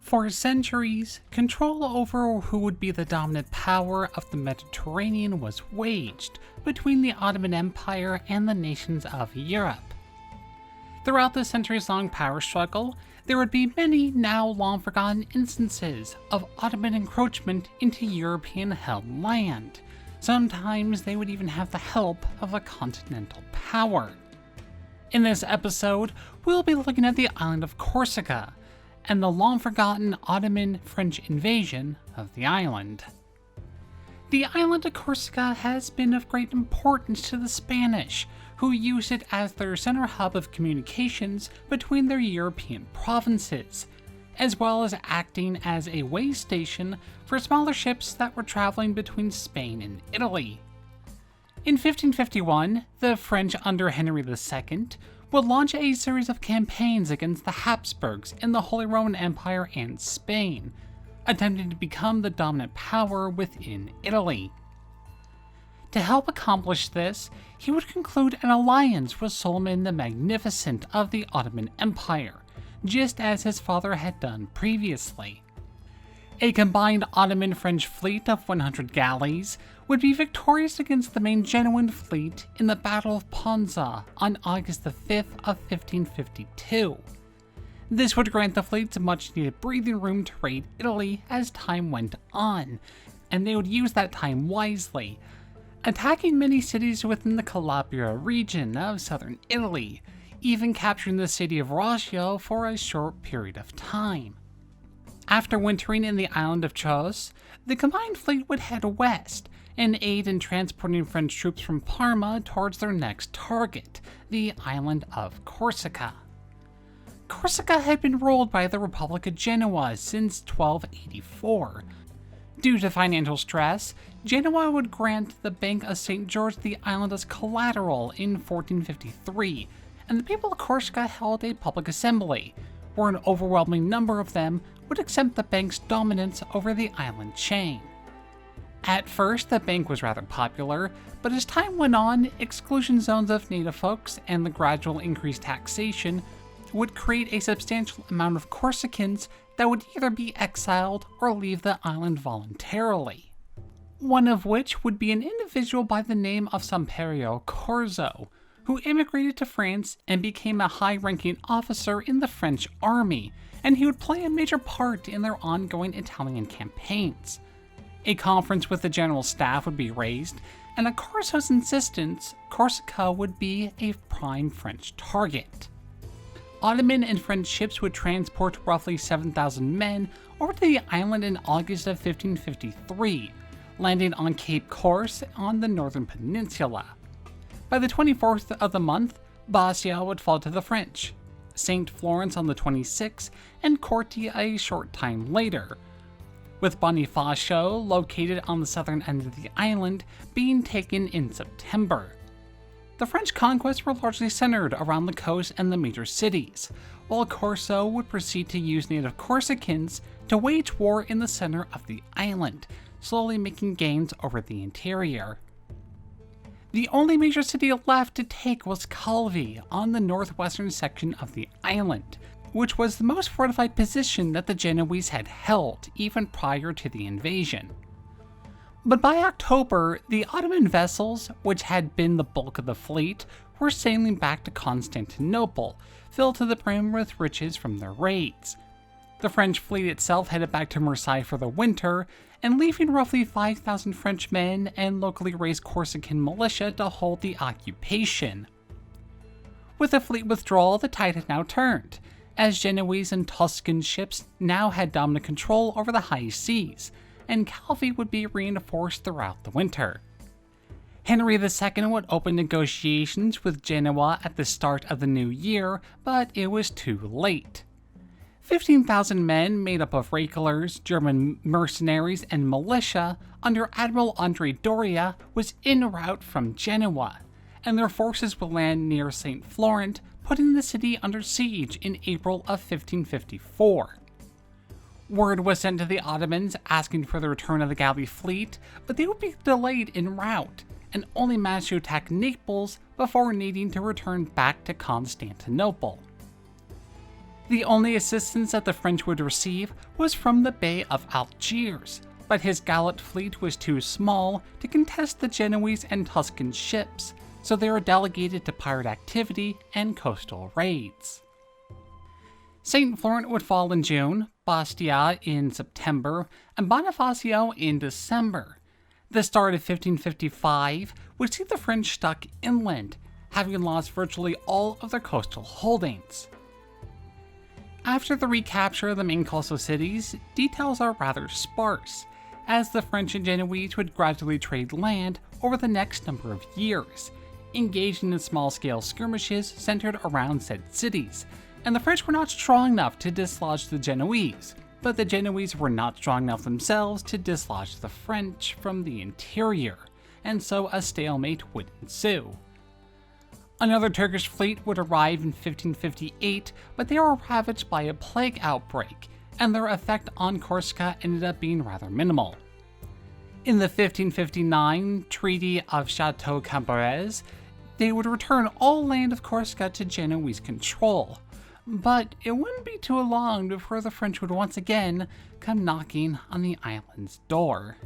For centuries, control over who would be the dominant power of the Mediterranean was waged between the Ottoman Empire and the nations of Europe. Throughout the centuries-long power struggle, there would be many now long-forgotten instances of Ottoman encroachment into European-held land. Sometimes they would even have the help of a continental power. In this episode, we'll be looking at the island of Corsica, and the long-forgotten Ottoman French invasion of the island. The island of Corsica has been of great importance to the Spanish, who used it as their center hub of communications between their European provinces, as well as acting as a way station for smaller ships that were traveling between Spain and Italy. In 1551, the French under Henry II would launch a series of campaigns against the Habsburgs in the Holy Roman Empire and Spain, attempting to become the dominant power within Italy. To help accomplish this, he would conclude an alliance with Suleiman the Magnificent of the Ottoman Empire, just as his father had done previously. A combined Ottoman-French fleet of 100 galleys would be victorious against the main Genoan fleet in the Battle of Ponza on August 5th of 1552. This would grant the fleets much-needed breathing room to raid Italy as time went on, and they would use that time wisely, attacking many cities within the Calabria region of southern Italy, even capturing the city of Reggio for a short period of time. After wintering in the island of Chios, the combined fleet would head west and aid in transporting French troops from Parma towards their next target, the island of Corsica. Corsica had been ruled by the Republic of Genoa since 1284. Due to financial stress, Genoa would grant the Bank of St. George the island as collateral in 1453, and the people of Corsica held a public assembly, where an overwhelming number of them would accept the bank's dominance over the island chain. At first, the bank was rather popular, but as time went on, exclusion zones of native folks and the gradual increased taxation would create a substantial amount of Corsicans that would either be exiled or leave the island voluntarily. One of which would be an individual by the name of Samperio Corzo, who immigrated to France and became a high-ranking officer in the French army, and he would play a major part in their ongoing Italian campaigns. A conference with the general staff would be raised, and at Corso's insistence, Corsica would be a prime French target. Ottoman and French ships would transport roughly 7,000 men over to the island in August of 1553, landing on Cape Corse on the northern peninsula. By the 24th of the month, Bastia would fall to the French, St. Florence on the 26th, and Corti a short time later, with Bonifacio, located on the southern end of the island, being taken in September. The French conquests were largely centered around the coast and the major cities, while Corso would proceed to use native Corsicans to wage war in the center of the island, slowly making gains over the interior. The only major city left to take was Calvi on the northwestern section of the island, which was the most fortified position that the Genoese had held even prior to the invasion. But by October, the Ottoman vessels, which had been the bulk of the fleet, were sailing back to Constantinople, filled to the brim with riches from their raids. The French fleet itself headed back to Marseille for the winter, and leaving roughly 5,000 French men and locally raised Corsican militia to hold the occupation. With the fleet withdrawal, the tide had now turned, as Genoese and Tuscan ships now had dominant control over the high seas, and Calvi would be reinforced throughout the winter. Henry II would open negotiations with Genoa at the start of the new year, but it was too late. 15,000 men made up of regulars, German mercenaries, and militia under Admiral Andre Doria was en route from Genoa, and their forces would land near St. Florent, putting the city under siege in April of 1554. Word was sent to the Ottomans asking for the return of the galley fleet, but they would be delayed en route, and only managed to attack Naples before needing to return back to Constantinople. The only assistance that the French would receive was from the Bay of Algiers, but his Gallic fleet was too small to contest the Genoese and Tuscan ships, so they were delegated to pirate activity and coastal raids. St. Florent would fall in June, Bastia in September, and Bonifacio in December. The start of 1555 would see the French stuck inland, having lost virtually all of their coastal holdings. After the recapture of the main coastal cities, details are rather sparse, as the French and Genoese would gradually trade land over the next number of years, engaging in small-scale skirmishes centered around said cities, and the French were not strong enough to dislodge the Genoese, but the Genoese were not strong enough themselves to dislodge the French from the interior, and so a stalemate would ensue. Another Turkish fleet would arrive in 1558, but they were ravaged by a plague outbreak, and their effect on Corsica ended up being rather minimal. In the 1559 Treaty of Chateau Cambrai, they would return all land of Corsica to Genoese control, but it wouldn't be too long before the French would once again come knocking on the island's door.